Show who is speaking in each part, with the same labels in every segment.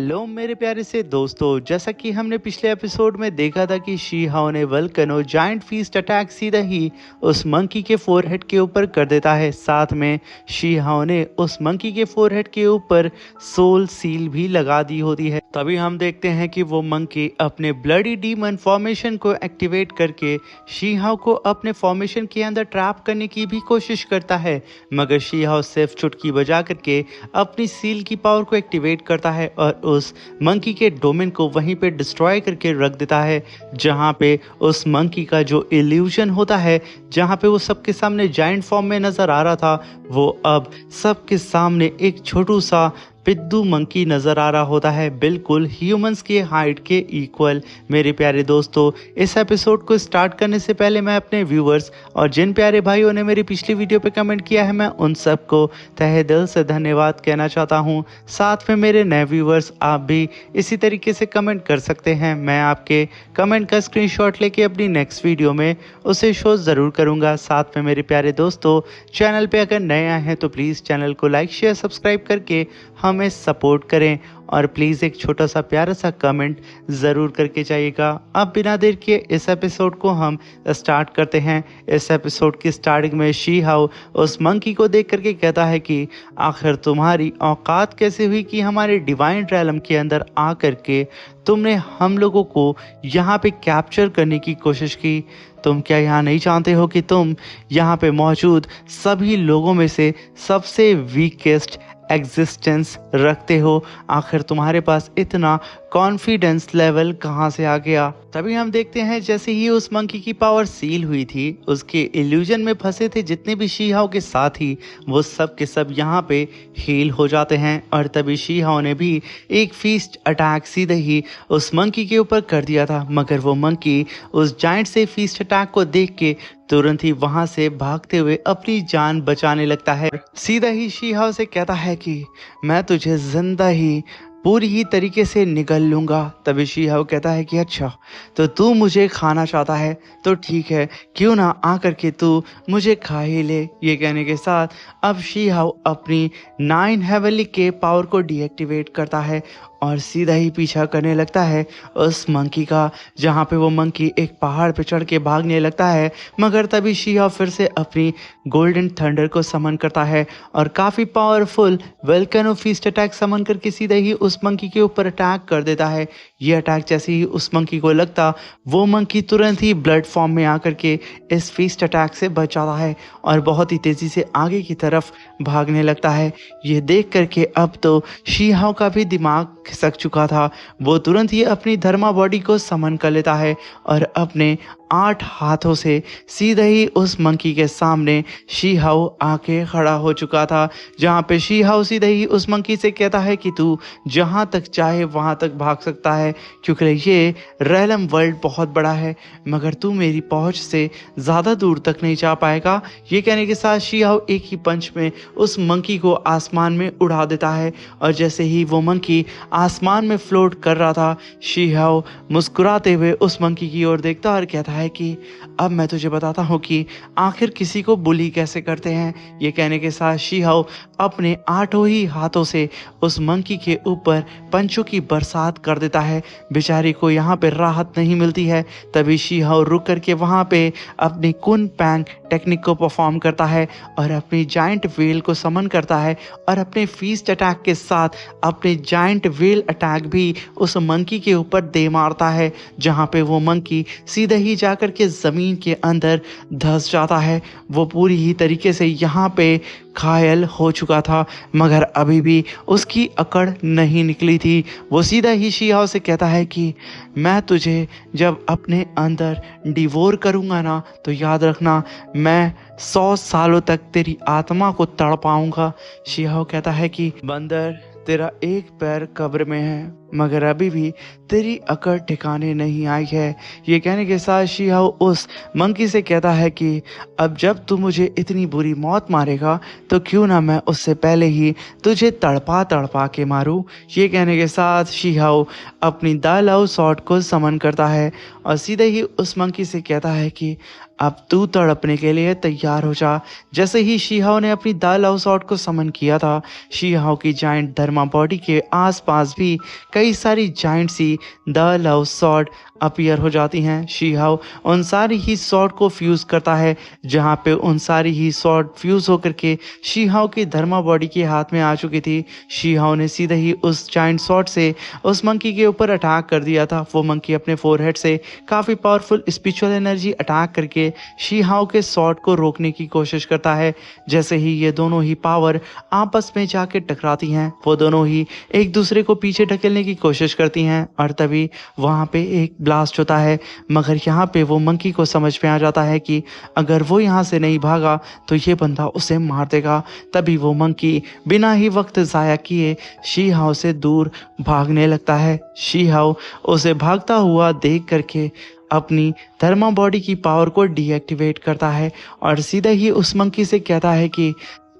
Speaker 1: Hello मेरे प्यारे से दोस्तों, जैसा कि हमने पिछले एपिसोड में देखा था कि शी हाओ ने वल्कनो जायंट फीस्ट अटैक सीधा ही उस मंकी के फोरहेड के ऊपर कर देता है। साथ में शी हाओ ने उस मंकी के फोरहेड के ऊपर सोल सील भी लगा दी होती है। तभी हम देखते हैं कि वो मंकी अपने ब्लडी डीमन फॉर्मेशन को एक्टिवेट करके शी हाओ को अपने फॉर्मेशन के अंदर ट्रैप करने की भी कोशिश करता है, मगर शी हाओ सिर्फ चुटकी बजा करके अपनी सील की पावर को एक्टिवेट करता है और उस मंकी के डोमेन को वहीं पे डिस्ट्रॉय करके रख देता है, जहां पे उस मंकी का जो इल्यूजन होता है, जहां पे वो सबके सामने जायंट फॉर्म में नजर आ रहा था, वो अब सबके सामने एक छोटू सा पिद्दू मंकी नज़र आ रहा होता है, बिल्कुल ह्यूमंस के हाइट के इक्वल। मेरे प्यारे दोस्तों, इस एपिसोड को स्टार्ट करने से पहले मैं अपने व्यूअर्स और जिन प्यारे भाइयों ने मेरी पिछली वीडियो पे कमेंट किया है, मैं उन सबको तहे दिल से धन्यवाद कहना चाहता हूं। साथ में मेरे नए व्यूअर्स, आप भी इसी तरीके से कमेंट कर सकते हैं। मैं आपके कमेंट का स्क्रीनशॉट लेके अपनी नेक्स्ट वीडियो में उसे शो ज़रूर करूँगा। साथ में मेरे प्यारे दोस्तों, चैनल पर अगर नए आए हैं तो प्लीज़ चैनल को लाइक शेयर सब्सक्राइब करके हमें सपोर्ट करें और प्लीज़ एक छोटा सा प्यारा सा कमेंट ज़रूर करके जाइएगा। अब बिना देर किए इस एपिसोड को हम स्टार्ट करते हैं। इस एपिसोड की स्टार्टिंग में शी हाओ उस मंकी को देख करके कहता है कि आखिर तुम्हारी औकात कैसे हुई कि हमारे डिवाइन रैलम के अंदर आ करके तुमने हम लोगों को यहाँ पे कैप्चर करने की कोशिश की। तुम क्या यहाँ नहीं जानते हो कि तुम यहाँ पे मौजूद सभी लोगों में से सबसे वीकेस्ट एग्जिस्टेंस रखते हो? आखिर तुम्हारे पास इतना कॉन्फिडेंस लेवल कहाँ से आ गया? तभी हम देखते हैं जैसे ही उस मंकी की पावर सील हुई थी, उसके इल्यूजन में फंसे थे जितने भी शी हाओ के साथ ही, वो सब के सब यहाँ पे हील हो जाते हैं। और तभी शी हाओ ने भी एक फीस्ट अटैक सीधे ही उस मंकी के ऊपर कर दिया था, मगर वो मंकी उस जायंट से फीस्ट अटैक को देख के तुरंत ही वहां से भागते हुए अपनी जान बचाने लगता है। सीधा ही शी हाओ से कहता है कि मैं तुझे जिंदा ही पूरी ही तरीके से निगल लूँगा। तभी शी हाओ कहता है कि अच्छा, तो तू मुझे खाना चाहता है तो ठीक है, क्यों ना आकर के तू मुझे खा ही ले। ये कहने के साथ अब शी हाओ अपनी 9 हेवनली के पावर को डीएक्टिवेट करता है और सीधा ही पीछा करने लगता है उस मंकी का, जहाँ पे वो मंकी एक पहाड़ पे चढ़ के भागने लगता है। मगर तभी शी हाओ फिर से अपनी गोल्डन थंडर को समन करता है और काफ़ी पावरफुल वोल्केनो फीस्ट अटैक समन करके सीधा ही उस मंकी के ऊपर अटैक कर देता है। ये अटैक जैसे ही उस मंकी को लगता, वो मंकी तुरंत ही ब्लड फॉर्म में आकर के इस फीस्ट अटैक से बच जाता है और बहुत ही तेज़ी से आगे की तरफ भागने लगता है। ये देख करके अब तो शी हाओ का भी दिमाग खिसक चुका था। वो तुरंत ही अपनी धर्मा बॉडी को समन कर लेता है और अपने 8 हाथों से सीधे ही उस मंकी के सामने शी हाओ आके खड़ा हो चुका था, जहाँ पे शी हाओ सीधे ही उस मंकी से कहता है कि तू जहाँ तक चाहे वहाँ तक भाग सकता है, क्योंकि ये रैलम वर्ल्ड बहुत बड़ा है, मगर तू मेरी पहुँच से ज़्यादा दूर तक नहीं जा पाएगा। ये कहने के साथ शी हाओ एक ही पंच में उस मंकी को आसमान में उड़ा देता है और जैसे ही वो मंकी आसमान में फ्लोट कर रहा था, शी हाओ मुस्कुराते हुए उस मंकी की ओर देखता और कहता है कि अब मैं तुझे बताता हूँ कि आखिर किसी को बुली कैसे करते हैं। ये कहने के साथ शी हाओ अपने 8 ही हाथों से उस मंकी के ऊपर पंचों की बरसात कर देता है। बेचारी को यहाँ पे राहत नहीं मिलती है। तभी शी हाओ रुक करके वहाँ पे अपनी कुन पैंग टेक्निक को परफॉर्म करता है और अपनी जायंट वेल को समन करता है और अपने फीस्ट अटैक के साथ अपने जायंट वेल अटैक भी उस मंकी के ऊपर दे मारता है, जहाँ पे वो मंकी सीधे ही जाकर के ज़मीन के अंदर धंस जाता है। वो पूरी ही तरीके से यहाँ पे घायल हो चुका था, मगर अभी भी उसकी अकड़ नहीं निकली थी। वो सीधा ही शी हाओ से कहता है कि मैं तुझे जब अपने अंदर डिवोर करूँगा ना, तो याद रखना मैं 100 सालों तक तेरी आत्मा को तड़पाऊँगा। शी हाओ कहता है कि बंदर, तेरा एक पैर कब्र में है, मगर अभी भी तेरी अकड़ ठिकाने नहीं आई है। ये कहने के साथ शी हाओ उस मंकी से कहता है कि अब जब तू मुझे इतनी बुरी मौत मारेगा, तो क्यों ना मैं उससे पहले ही तुझे तड़पा तड़पा के मारूं। ये कहने के साथ शी हाओ अपनी द लव सॉर्ड को समन करता है और सीधे ही उस मंकी से कहता है कि अब तू तड़पने के लिए तैयार हो जा। जैसे ही शी हाओ ने अपनी द लव सॉर्ड को समन किया था, शी हाओ की जायंट धर्मा बॉडी के आसपास भी कई सारी giant see the love sword appear हो जाती हैं। शी हाओ उन सारी ही सॉर्ड को फ्यूज़ करता है, जहाँ पे उन सारी ही सॉर्ड फ्यूज़ होकर के शी हाओ की धर्मा बॉडी के हाथ में आ चुकी थी। शी हाओ ने सीधे ही उस जाइंट सॉर्ड से उस मंकी के ऊपर अटैक कर दिया था। वो मंकी अपने फोरहेड से काफ़ी पावरफुल स्पिरिचुअल एनर्जी अटैक करके शी हाओ के सॉर्ड को रोकने की कोशिश करता है। जैसे ही ये दोनों ही पावर आपस में जाके टकराती हैं, वो दोनों ही एक दूसरे को पीछे ढकेलने की कोशिश करती हैं और तभी वहाँ पे एक ब्लास्ट होता है। मगर यहाँ पे वो मंकी को समझ में आ जाता है कि अगर वो यहाँ से नहीं भागा तो ये बंदा उसे मार देगा। तभी वो मंकी बिना ही वक्त ज़ाया किए शी हाओ से दूर भागने लगता है। शी हाओ उसे भागता हुआ देख करके अपनी थर्मा बॉडी की पावर को डीएक्टिवेट करता है और सीधा ही उस मंकी से कहता है कि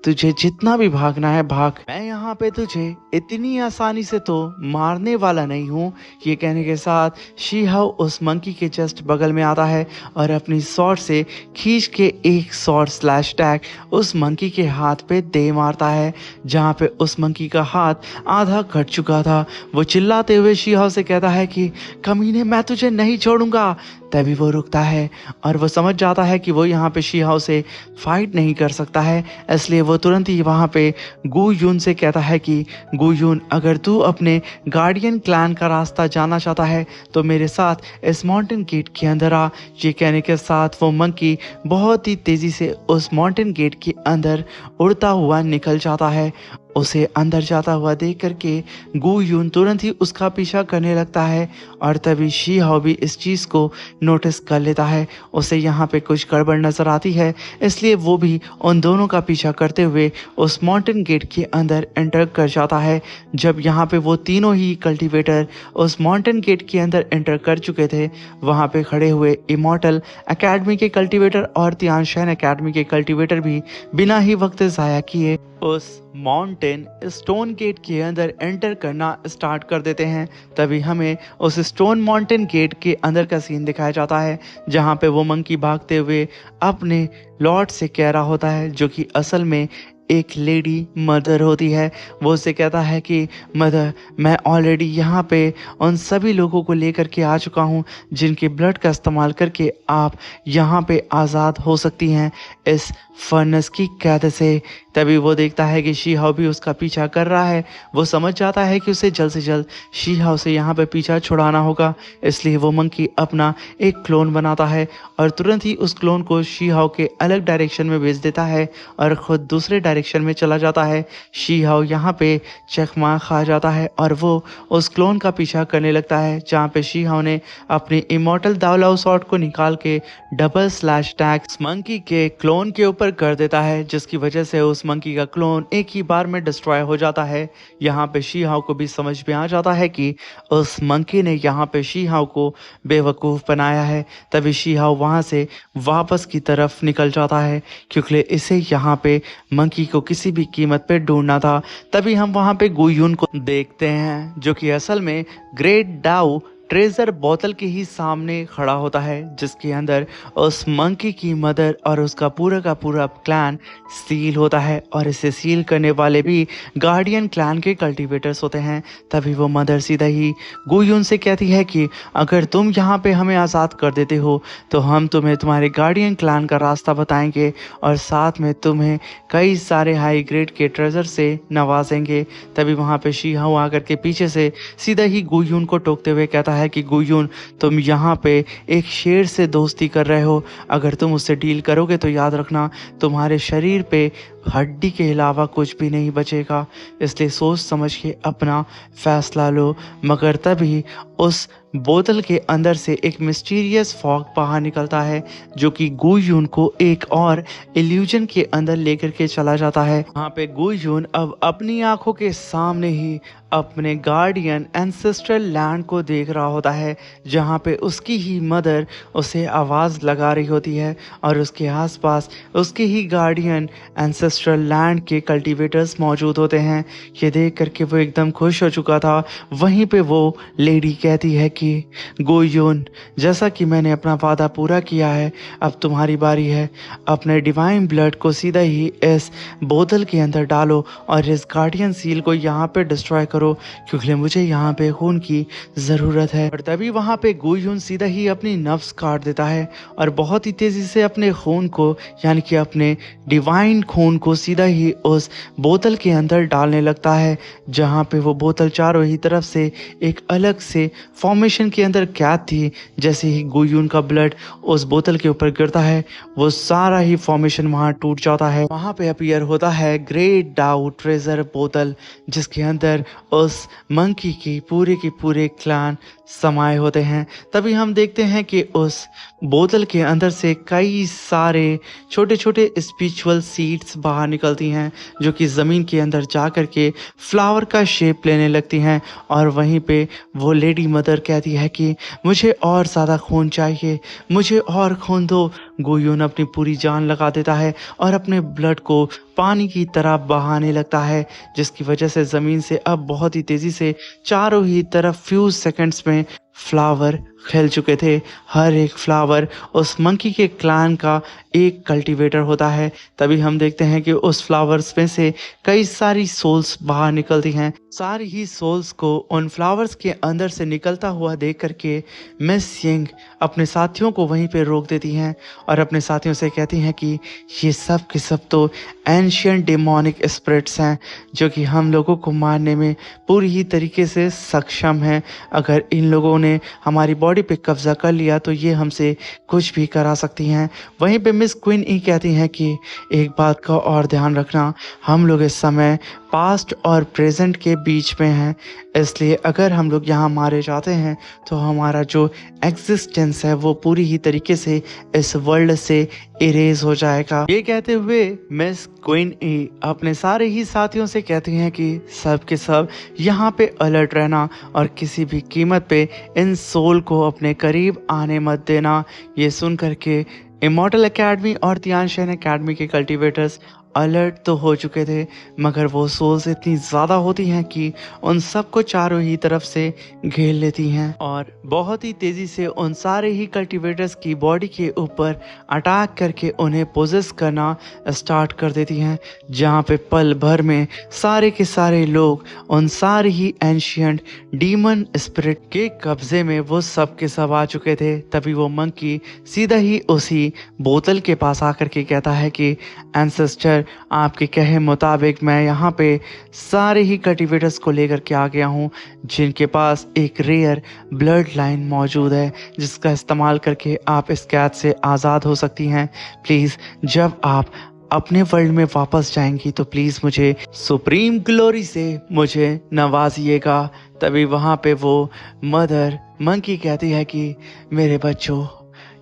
Speaker 1: तुझे जितना भी भागना है भाग, मैं यहाँ पे तुझे इतनी आसानी से तो मारने वाला नहीं हूँ। ये कहने के साथ शी हाओ उस मंकी के जस्ट बगल में आता है और अपनी स्वॉर्ड से खींच के एक स्वॉर्ड स्लैश टैग उस मंकी के हाथ पे दे मारता है, जहाँ पे उस मंकी का हाथ आधा कट चुका था। वो चिल्लाते हुए शी हाओ से कहता है कि कमीने, मैं तुझे नहीं छोड़ूंगा। तभी वो रुकता है और वो समझ जाता है कि वो यहाँ पे शी हाओ से फाइट नहीं कर सकता है, इसलिए वो तुरंत ही वहाँ पे गु यून से कहता है कि गु यून, अगर तू अपने गार्डियन क्लैन का रास्ता जाना चाहता है तो मेरे साथ इस माउंटेन गेट के अंदर आ। ये कहने के साथ वो मंकी बहुत ही तेज़ी से उस माउंटेन गेट के अंदर उड़ता हुआ निकल जाता है। उसे अंदर जाता हुआ देख करके गु यून तुरंत ही उसका पीछा करने लगता है और तभी शी हाओ भी इस चीज़ को नोटिस कर लेता है। उसे यहाँ पे कुछ गड़बड़ नज़र आती है, इसलिए वो भी उन दोनों का पीछा करते हुए उस माउंटेन गेट के अंदर एंटर कर जाता है। जब यहाँ पे वो तीनों ही कल्टीवेटर उस माउंटेन गेट के अंदर एंटर कर चुके थे, वहाँ पे खड़े हुए इमॉर्टल एकेडमी के कल्टीवेटर और तियानशैन एकेडमी के कल्टीवेटर भी बिना ही वक्त ज़ाया किए उस माउंटेन स्टोन गेट के अंदर एंटर करना स्टार्ट कर देते हैं। तभी हमें उस स्टोन माउंटेन गेट के अंदर का सीन दिखाया जाता है, जहां पे वो मंकी भागते हुए अपने लॉर्ड से कह रहा होता है, जो कि असल में एक लेडी मदर होती है। वो उससे कहता है कि मदर, मैं ऑलरेडी यहाँ पे उन सभी लोगों को लेकर के आ चुका हूँ जिनके ब्लड का इस्तेमाल करके आप यहाँ पे आज़ाद हो सकती हैं इस फर्नेस की कैद से। तभी वो देखता है कि शी हाओ भी उसका पीछा कर रहा है। वो समझ जाता है कि उसे जल्द से जल्द शी हाओ से यहाँ पे पीछा छुड़ाना होगा, इसलिए वो मंकी अपना एक क्लोन बनाता है और तुरंत ही उस क्लोन को शी हाओ के अलग डायरेक्शन में भेज देता है और ख़ुद दूसरे डायरेक्शन में चला जाता है। शी हाओ यहाँ पे चकमा खा जाता है और वो उस क्लोन का पीछा करने लगता है, जहाँ पे शी हाओ ने अपनी इमॉर्टल दावलाओ शॉट को निकाल के डबल स्लैश टैग मंकी के क्लोन के ऊपर कर देता है, जिसकी वजह से उस मंकी का क्लोन एक ही बार में डिस्ट्रॉय हो जाता है। यहाँ पे शी हाओ को भी समझ में आ जाता है कि उस मंकी ने यहाँ पे शी हाओ को बेवकूफ़ बनाया है। तभी शी हाओ वहाँ से वापस की तरफ निकल जाता है, क्योंकि इसे यहाँ पे मंकी को किसी भी कीमत पे ढूंढना था। तभी हम वहाँ पे गु यून को देखते हैं, जो कि असल में ग्रेट डाउ ट्रेजर बोतल के ही सामने खड़ा होता है, जिसके अंदर उस मंकी की मदर और उसका पूरा का पूरा क्लैन सील होता है और इसे सील करने वाले भी गार्डियन क्लैन के कल्टीवेटर्स होते हैं। तभी वो मदर सीधा ही गु यून से कहती है कि अगर तुम यहाँ पे हमें आज़ाद कर देते हो तो हम तुम्हें तुम्हारे गार्डियन क्लैन का रास्ता बताएंगे और साथ में तुम्हें कई सारे हाई ग्रेड के ट्रेजर से नवाजेंगे। तभी वहाँ पे शी हाओ आकर के पीछे से सीधा ही गु यून को टोकते हुए कहता है कि गु यून, तुम यहाँ पे एक शेर से दोस्ती कर रहे हो, अगर तुम उससे डील करोगे तो याद रखना तुम्हारे शरीर पे हड्डी के अलावा कुछ भी नहीं बचेगा, इसलिए सोच समझ के अपना फैसला लो। मगर तभी उस बोतल के अंदर से एक मिस्टीरियस फॉग बाहर निकलता है, जो कि गु यून को एक और इल्यूजन के अंदर लेकर के चला जाता है। वहाँ पे गु यून अब अपनी आंखों के सामने ही अपने गार्डियन एंसेस्ट्रल लैंड को देख रहा होता है, जहाँ पे उसकी ही मदर उसे आवाज़ लगा रही होती है और उसके आसपास उसके ही गार्डियन एंसेस्ट्रल एंसेस्ट्रल लैंड के कल्टीवेटर्स मौजूद होते हैं। ये देख करके वो एकदम खुश हो चुका था। वहीं पे वो लेडी कहती है कि गोयून, जैसा कि मैंने अपना वादा पूरा किया है, अब तुम्हारी बारी है। अपने डिवाइन ब्लड को सीधा ही इस बोतल के अंदर डालो और इस गार्डियन सील को यहाँ पे डिस्ट्रॉय करो, क्योंकि मुझे यहाँ पे खून की ज़रूरत है। और तभी वहाँ पे गोयून सीधा ही अपनी नफ्स काट देता है और बहुत ही तेज़ी से अपने खून को, यानी कि अपने डिवाइन खून को सीधा ही उस बोतल के अंदर डालने लगता है, जहाँ पे वो बोतल चारों ही तरफ से एक अलग से फॉर्मेशन के अंदर कैद थी। जैसे ही गोयून का ब्लड उस बोतल के ऊपर गिरता है, वो सारा ही फॉर्मेशन वहाँ टूट जाता है। वहाँ पे अपीयर होता है ग्रेट डाउ ट्रेजर बोतल, जिसके अंदर उस मंकी की पूरे क्लान समाये होते हैं। तभी हम देखते हैं कि उस बोतल के अंदर से कई सारे छोटे छोटे स्पिरिचुअल सीड्स बाहर निकलती हैं, जो कि ज़मीन के अंदर जा कर के फ्लावर का शेप लेने लगती हैं। और वहीं पे वो लेडी मदर कहती है कि मुझे और ज़्यादा खून चाहिए, मुझे और खून दो। गोयून अपनी पूरी जान लगा देता है और अपने ब्लड को पानी की तरह बहाने लगता है, जिसकी वजह से ज़मीन से अब बहुत ही तेज़ी से चारों ही तरफ फ्यू सेकंड्स में फ्लावर खिल चुके थे। हर एक फ्लावर उस मंकी के क्लान का एक कल्टीवेटर होता है। तभी हम देखते हैं कि उस फ्लावर्स में से कई सारी सोल्स बाहर निकलती हैं। सारी ही सोल्स को उन फ्लावर्स के अंदर से निकलता हुआ देख करके मिस यिंग अपने साथियों को वहीं पे रोक देती हैं और अपने साथियों से कहती हैं कि ये सब के सब तो एंशियंट डेमोनिक स्पिरिट्स हैं, जो कि हम लोगों को मारने में पूरी ही तरीके से सक्षम हैं। अगर इन लोगों ने हमारी बॉडी पे कब्जा कर लिया तो ये हमसे कुछ भी करा सकती हैं। वहीं पे मिस क्वीन ई कहती हैं कि एक बात का और ध्यान रखना, हम लोग इस समय पास्ट और प्रेजेंट के बीच में हैं, इसलिए अगर हम लोग यहाँ मारे जाते हैं तो हमारा जो एग्जिस्टेंस है वो पूरी ही तरीके से इस वर्ल्ड से इरेज हो जाएगा। ये कहते हुए मिस क्वीन ई अपने सारे ही साथियों से कहती हैं कि सब के सब यहाँ पे अलर्ट रहना और किसी भी कीमत पे इन सोल को अपने करीब आने मत देना। ये सुन करके इमॉर्टल एकेडमी और तियानशेन एकेडमी के कल्टीवेटर्स अलर्ट तो हो चुके थे, मगर वो सोल्स इतनी ज़्यादा होती हैं कि उन सबको चारों ही तरफ से घेर लेती हैं और बहुत ही तेज़ी से उन सारे ही कल्टीवेटर्स की बॉडी के ऊपर अटैक करके उन्हें पोजेस करना स्टार्ट कर देती हैं। जहाँ पे पल भर में सारे के सारे लोग उन सारे ही एंशियंट डीमन स्पिरिट के कब्जे में वो सब के सब आ चुके थे। तभी वो मंकी सीधा ही उसी बोतल के पास आकर के कहता है कि एंसेस्टर, आपके कहे मुताबिक मैं यहाँ पे सारे ही कल्टीवेटर्स को लेकर के आ गया हूँ, जिनके पास एक रेयर ब्लड लाइन मौजूद है, जिसका इस्तेमाल करके आप इस कैद से आज़ाद हो सकती हैं। प्लीज़ जब आप अपने वर्ल्ड में वापस जाएंगी तो प्लीज़ मुझे सुप्रीम ग्लोरी से मुझे नवाजिएगा। तभी वहाँ पे वो मदर मंकी कहती है कि मेरे बच्चों,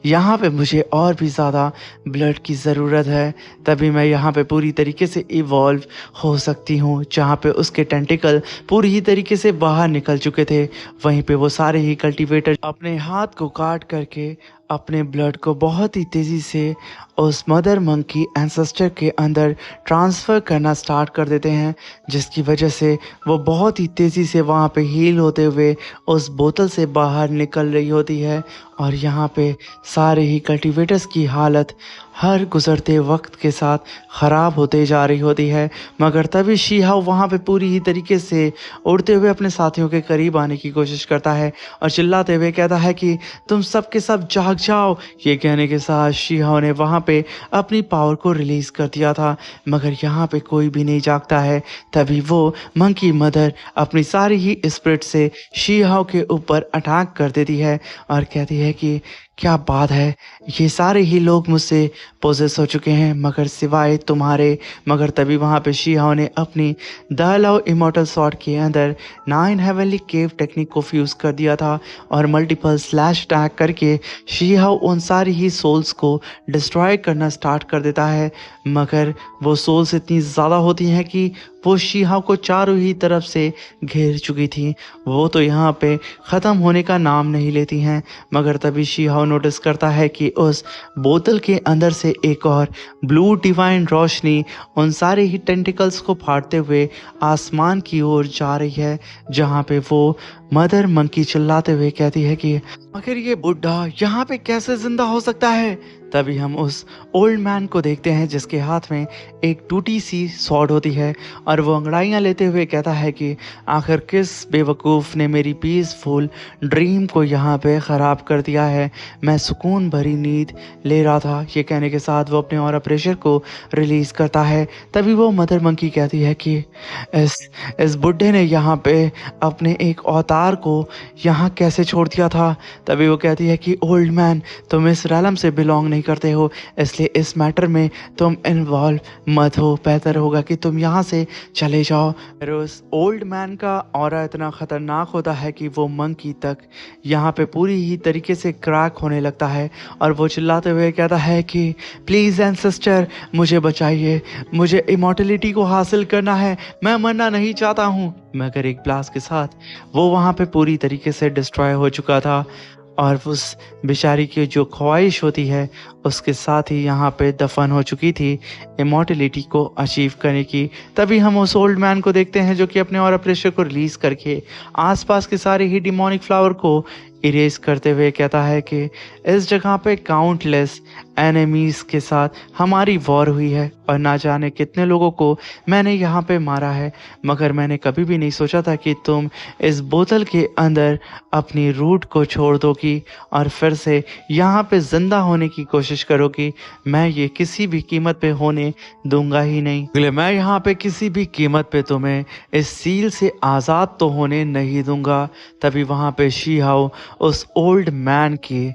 Speaker 1: यहाँ पे मुझे और भी ज़्यादा ब्लड की ज़रूरत है, तभी मैं यहाँ पे पूरी तरीके से इवॉल्व हो सकती हूँ। जहाँ पे उसके टेंटिकल पूरी ही तरीके से बाहर निकल चुके थे, वहीं पे वो सारे ही कल्टीवेटर अपने हाथ को काट करके अपने ब्लड को बहुत ही तेज़ी से उस मदर मंकी एंसेस्टर के अंदर ट्रांसफ़र करना स्टार्ट कर देते हैं, जिसकी वजह से वो बहुत ही तेज़ी से वहाँ पे हील होते हुए उस बोतल से बाहर निकल रही होती है। और यहाँ पे सारे ही कल्टीवेटर्स की हालत हर गुज़रते वक्त के साथ ख़राब होते जा रही होती है, मगर तभी शीहाओ वहाँ पे पूरी ही तरीके से उड़ते हुए अपने साथियों के करीब आने की कोशिश करता है और चिल्लाते हुए कहता है कि तुम सब के सब जाग जाओ। ये कहने के साथ शीहाओ ने वहाँ पे अपनी पावर को रिलीज़ कर दिया था, मगर यहाँ पे कोई भी नहीं जागता है। तभी वो मंकी मदर अपनी सारी ही स्पिरिट से शीहाओ के ऊपर अटैक कर देती है और कहती है कि क्या बात है, ये सारे ही लोग मुझसे पोजेस हो चुके हैं मगर सिवाय तुम्हारे। मगर तभी वहाँ पे शीहाओ ने अपनी द लव इमॉर्टल सॉर्ड के अंदर 9 हेवनली केव टेक्निक को फ्यूज़ कर दिया था और मल्टीपल स्लैश अटैक करके शीहाओ उन सारी ही सोल्स को डिस्ट्रॉय करना स्टार्ट कर देता है। मगर वो सोल्स इतनी ज़्यादा होती हैं कि वो शीहाओ को चारों ही तरफ से घेर चुकी थी। वो तो यहाँ पे ख़त्म होने का नाम नहीं लेती हैं, मगर तभी शीहाओ हाओ नोटिस करता है कि उस बोतल के अंदर से एक और ब्लू डिवाइन रोशनी उन सारे ही टेंटिकल्स को फाड़ते हुए आसमान की ओर जा रही है, जहाँ पे वो मदर मंकी चिल्लाते हुए कहती है कि आखिर ये बुढ़ा यहाँ पे कैसे जिंदा हो सकता है। तभी हम उस ओल्ड मैन को देखते हैं जिसके हाथ में एक टूटी सी सॉर्ड होती है और वो अंगड़ाइयाँ लेते हुए कहता है कि आखिर किस बेवकूफ़ ने मेरी पीसफुल ड्रीम को यहाँ पे ख़राब कर दिया है। मैं सुकून भरी नींद ले रहा था। ये कहने के साथ वो अपने ऑरा प्रेशर को रिलीज़ करता है। तभी वो मदर मंकी कहती है कि इस बुढ़े ने यहाँ पे अपने एक अवतार को यहाँ कैसे छोड़ दिया था। तभी वो कहती है कि ओल्ड मैन, तुम इस रैलम से बिलोंग नहीं करते हो, इसलिए इस मैटर में तुम इन्वॉल्व मत हो। बेहतर होगा कि तुम यहाँ से चले जाओ। फिर उस ओल्ड मैन का ऑरा इतना ख़तरनाक होता है कि वो मंकी तक यहाँ पे पूरी ही तरीके से क्रैक होने लगता है और वो चिल्लाते हुए कहता है कि प्लीज़ एंसेस्टर, मुझे बचाइए, मुझे इमॉर्टलिटी को हासिल करना है, मैं मरना नहीं चाहता हूँ। मगर एक ब्लास्ट के साथ वो वहाँ पे पूरी तरीके से डिस्ट्रॉय हो चुका था और उस बेचारी की जो ख्वाहिश होती है उसके साथ ही यहाँ पे दफन हो चुकी थी इमॉर्टलिटी को अचीव करने की। तभी हम उस ओल्ड मैन को देखते हैं जो कि अपने ऑरा प्रेशर को रिलीज़ करके आसपास के सारे ही डिमोनिक फ्लावर को इरेज करते हुए कहता है कि इस जगह पे काउंटलेस एनिमीज़ के साथ हमारी वॉर हुई है और ना जाने कितने लोगों को मैंने यहाँ पे मारा है, मगर मैंने कभी भी नहीं सोचा था कि तुम इस बोतल के अंदर अपनी रूट को छोड़ दोगी और फिर से यहाँ पे ज़िंदा होने की कोशिश करोगी। मैं ये किसी भी कीमत पे होने दूंगा ही नहीं। इसलिए मैं यहाँ पे किसी भी कीमत पे तुम्हें इस सील से आज़ाद तो होने नहीं दूंगा। तभी वहाँ पे शी हाओ उस ओल्ड मैन की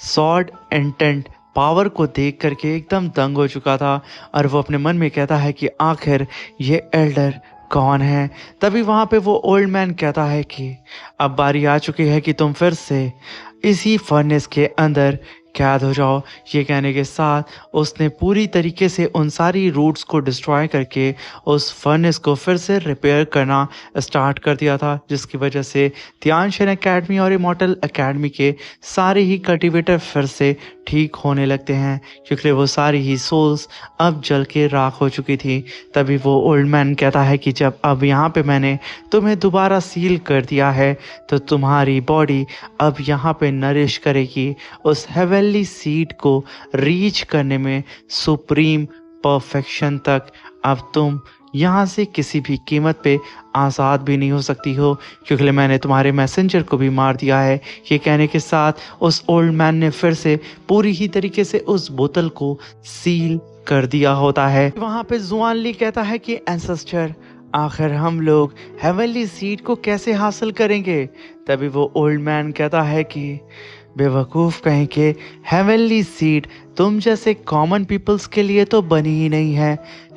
Speaker 1: सॉर्ड इंटेंट पावर को देख करके एकदम दंग हो चुका था और वो अपने मन में कहता है कि आखिर ये एल्डर कौन है। तभी वहाँ पे वो ओल्ड मैन कहता है कि अब बारी आ चुकी है कि तुम फिर से इसी फर्नेस के अंदर कैद हो जाओ। ये कहने के साथ उसने पूरी तरीके से उन सारी रूट्स को डिस्ट्रॉय करके उस फर्नेस को फिर से रिपेयर करना स्टार्ट कर दिया था, जिसकी वजह से ध्यानशन एकेडमी और इमॉर्टल एकेडमी के सारे ही कल्टिवेटर फिर से ठीक होने लगते हैं, क्योंकि वो सारी ही सोल्स अब जल के राख हो चुकी थी। तभी वो ओल्ड मैन कहता है कि जब अब यहाँ पे मैंने तुम्हें दोबारा सील कर दिया है तो तुम्हारी बॉडी अब यहाँ पे नरिश करेगी उस हेवनली सीड को रीच करने में सुप्रीम परफेक्शन तक। अब तुम यहाँ से किसी भी कीमत पे आज़ाद भी नहीं हो सकती हो, क्योंकि मैंने तुम्हारे मैसेंजर को भी मार दिया है। ये कहने के साथ उस ओल्ड मैन ने फिर से पूरी ही तरीके से उस बोतल को सील कर दिया होता है। वहाँ पे जुआन ली कहता है कि एंसेस्टर, आखिर हम लोग हेवनली सीड को कैसे हासिल करेंगे। तभी वो ओल्ड मैन कहता है कि बेवकूफ़ कहीं के, हेवनली सीड तुम जैसे कॉमन पीपल्स के लिए तो बनी ही नहीं है।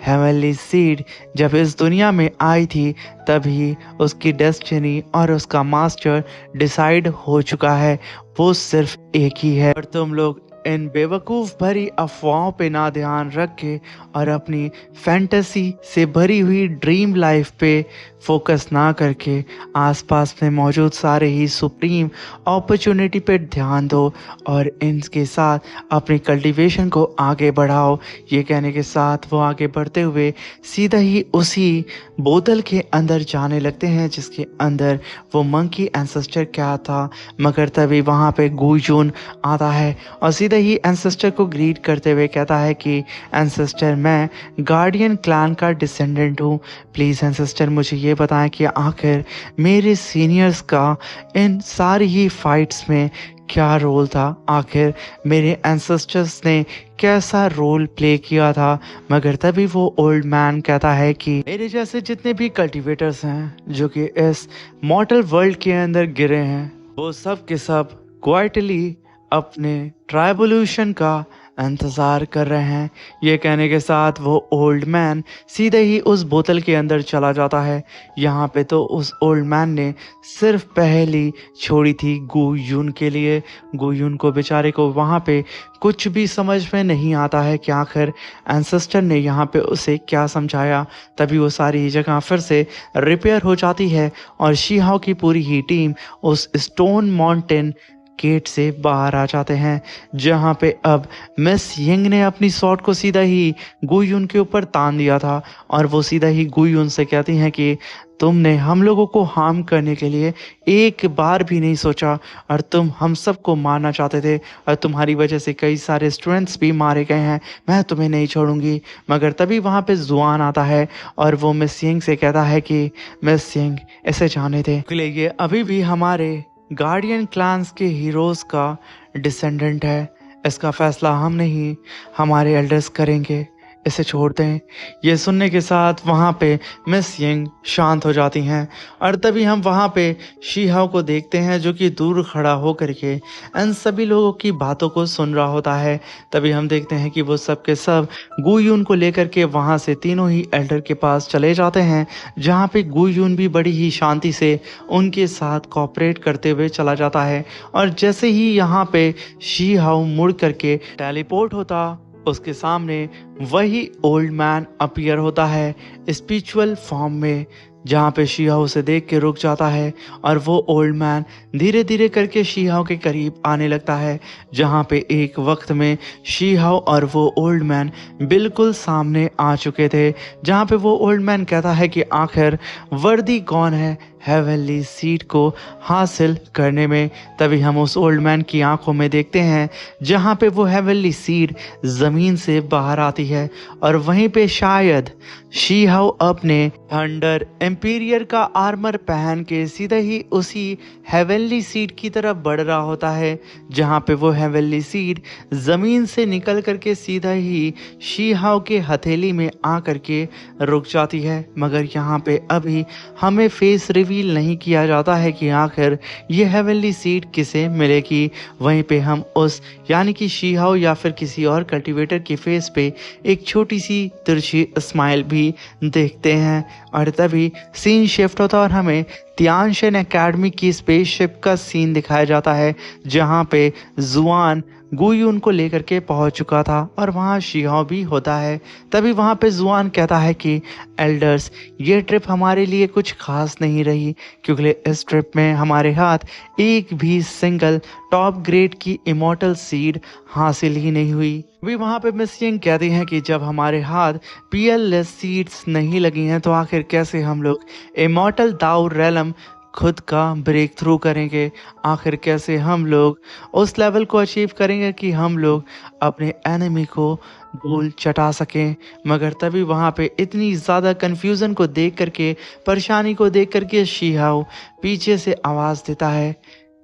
Speaker 1: हेवनली सीड जब इस दुनिया में आई थी तभी उसकी डेस्टिनी और उसका मास्टर डिसाइड हो चुका है, वो सिर्फ एक ही है। और तुम लोग इन बेवकूफ़ भरी अफवाहों पे ना ध्यान रख के और अपनी फैंटेसी से भरी हुई ड्रीम लाइफ पे फोकस ना करके आसपास में मौजूद सारे ही सुप्रीम अपॉर्चुनिटी पे ध्यान दो और इनके साथ अपनी कल्टीवेशन को आगे बढ़ाओ। ये कहने के साथ वो आगे बढ़ते हुए सीधा ही उसी बोतल के अंदर जाने लगते हैं जिसके अंदर वो मंकी एंसेस्टर क्या था। मगर तभी वहाँ पे गुईजून आता है और सीधा ही एंसेस्टर को ग्रीट करते हुए कहता है कि एंसेस्टर, मैं गार्डियन क्लैन का डिसेंडेंट हूँ। प्लीज़ एंसेस्टर, मुझे ये बताएं कि आखिर मेरे सीनियर्स का इन सारी ही फाइट्स में क्या रोल था, आखिर मेरे एंसेस्टर्स ने कैसा रोल प्ले किया था। मगर तभी वो ओल्ड मैन कहता है कि मेरे जैसे जितने भी कल्टीवेटर्स हैं जो कि इस मॉर्टल वर्ल्ड के अंदर गिरे हैं, वो सब के सब क्वाइटली अपने ट्राइबोल्यूशन का इंतज़ार कर रहे हैं। ये कहने के साथ वो ओल्ड मैन सीधे ही उस बोतल के अंदर चला जाता है। यहाँ पे तो उस ओल्ड मैन ने सिर्फ पहली छोड़ी थी गुयून के लिए। गुयून को बेचारे को वहाँ पे कुछ भी समझ में नहीं आता है कि आखिर एंसेस्टर ने यहाँ पे उसे क्या समझाया। तभी वो सारी जगह फिर से रिपेयर हो जाती है और शी हाओ की पूरी ही टीम उस स्टोन माउंटेन गेट से बाहर आ जाते हैं, जहाँ पे अब मिस यंग ने अपनी शॉट को सीधा ही गुयुन के ऊपर तान दिया था और वो सीधा ही गुयुन से कहती हैं कि तुमने हम लोगों को हार्म करने के लिए एक बार भी नहीं सोचा और तुम हम सबको मारना चाहते थे और तुम्हारी वजह से कई सारे स्टूडेंट्स भी मारे गए हैं। मैं तुम्हें नहीं छोड़ूंगी। मगर तभी वहाँ पे जुआन आता है और वो मिस यंग से कहता है कि मिस यंग ऐसे जाने थे, ये अभी भी हमारे गार्डियन क्लान्स के हीरोज का डिसेंडेंट है। इसका फैसला हम नहीं, हमारे एल्डर्स करेंगे, इसे छोड़ दें। ये सुनने के साथ वहाँ पे मिस यंग शांत हो जाती हैं और तभी हम वहाँ पे शी-हाओ को देखते हैं जो कि दूर खड़ा होकर के इन सभी लोगों की बातों को सुन रहा होता है। तभी हम देखते हैं कि वो सब के सब गुयुन को लेकर के वहाँ से तीनों ही एल्डर के पास चले जाते हैं, जहाँ पे गुयुन भी बड़ी ही शांति से उनके साथ कोऑपरेट करते हुए चला जाता है। और जैसे ही यहाँ पे शी-हाओ मुड़ करके टेलीपोर्ट होता, उसके सामने वही ओल्ड मैन अपीयर होता है स्पिरिचुअल फॉर्म में, जहाँ पे शी-हाओ उसे देख के रुक जाता है और वो ओल्ड मैन धीरे धीरे करके शी-हाओ के करीब आने लगता है, जहाँ पे एक वक्त में शी-हाओ और वो ओल्ड मैन बिल्कुल सामने आ चुके थे। जहाँ पे वो ओल्ड मैन कहता है कि आखिर वर्दी कौन है हेवनली सीड को हासिल करने में। तभी हम उस ओल्ड मैन की आंखों में देखते हैं जहाँ पे वो हेवनली सीड ज़मीन से बाहर आती है और वहीं पे शायद शी-हाओ अपने थंडर एम्पीरियर का आर्मर पहन के सीधा ही उसी हेवनली सीड की तरफ बढ़ रहा होता है, जहाँ पे वो हेवनली सीड ज़मीन से निकल करके सीधा ही शी-हाओ के हथेली में आ करके रुक जाती है। मगर यहाँ पे अभी हमें फेस रिवील नहीं किया जाता है कि आखिर ये हेवनली सीड किसे मिलेगी। वहीं पे हम उस यानी कि शी-हाओ या फिर किसी और कल्टीवेटर के फेस पे एक छोटी सी तिरछी स्माइल भी देखते हैं। और तभी सीन शिफ्ट होता और हमें तियानशेन एकेडमी की स्पेसशिप का सीन दिखाया जाता है, जहाँ पे जुआन गुयुन को लेकर के पहुंच चुका था और वहाँ शी-हाओ भी होता है। तभी वहाँ पे जुआन कहता है कि एल्डर्स, ये ट्रिप हमारे लिए कुछ खास नहीं रही, क्योंकि इस ट्रिप में हमारे हाथ एक भी सिंगल टॉप ग्रेड की इमॉर्टल सीड हासिल ही नहीं हुई। अभी वहाँ पे मिस यंग कहती हैं कि जब हमारे हाथ पीएल-लेस सीड्स नहीं लगी हैं तो आखिर कैसे हम लोग इमॉर्टल दाओ रेलम खुद का ब्रेक थ्रू करेंगे। आखिर कैसे हम लोग उस लेवल को अचीव करेंगे कि हम लोग अपने एनिमी को धूल चटा सकें। मगर तभी वहाँ पे इतनी ज़्यादा कन्फ्यूज़न को देख करके, परेशानी को देख करके शी-हाओ पीछे से आवाज़ देता है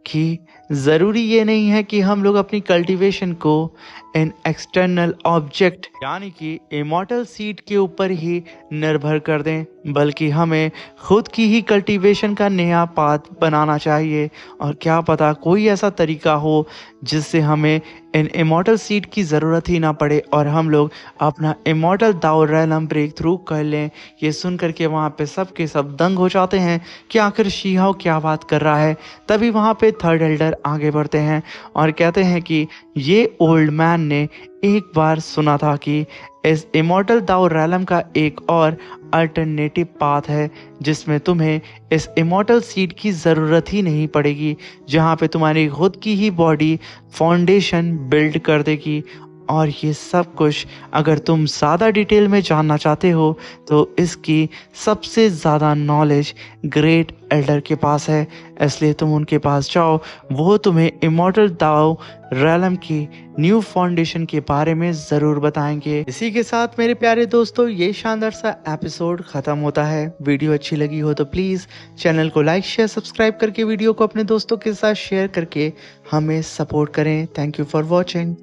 Speaker 1: कि ज़रूरी ये नहीं है कि हम लोग अपनी कल्टीवेशन को इन एक्सटर्नल ऑब्जेक्ट यानी कि इमॉर्टल सीड के ऊपर ही निर्भर कर दें, बल्कि हमें खुद की ही कल्टीवेशन का नया पाथ बनाना चाहिए। और क्या पता कोई ऐसा तरीका हो जिससे हमें इन इमॉर्टल सीड की ज़रूरत ही ना पड़े और हम लोग अपना इमॉर्टल दाओ रेलम ब्रेक थ्रू कर लें। ये सुन करके वहाँ पे सब के सब दंग हो जाते हैं कि आखिर शी-हाओ क्या बात कर रहा है। तभी वहाँ पे थर्ड एल्डर आगे बढ़ते हैं और कहते हैं कि ये ओल्ड मैन ने एक बार सुना था कि इस इमॉर्टल दाओ रेलम का एक और अल्टरनेटिव पाथ है, जिसमें तुम्हें इस इमॉर्टल सीड की ज़रूरत ही नहीं पड़ेगी, जहाँ पे तुम्हारी खुद की ही बॉडी फाउंडेशन बिल्ड कर देगी। और ये सब कुछ अगर तुम ज़्यादा डिटेल में जानना चाहते हो तो इसकी सबसे ज़्यादा नॉलेज ग्रेट एल्डर के पास है, इसलिए तुम उनके पास जाओ, वो तुम्हें इमॉर्टल दाओ रेलम की न्यू फाउंडेशन के बारे में ज़रूर बताएंगे। इसी के साथ मेरे प्यारे दोस्तों ये शानदार सा एपिसोड ख़त्म होता है। वीडियो अच्छी लगी हो तो प्लीज़ चैनल को लाइक शेयर सब्सक्राइब करके वीडियो को अपने दोस्तों के साथ शेयर करके हमें सपोर्ट करें। Thank you for watching.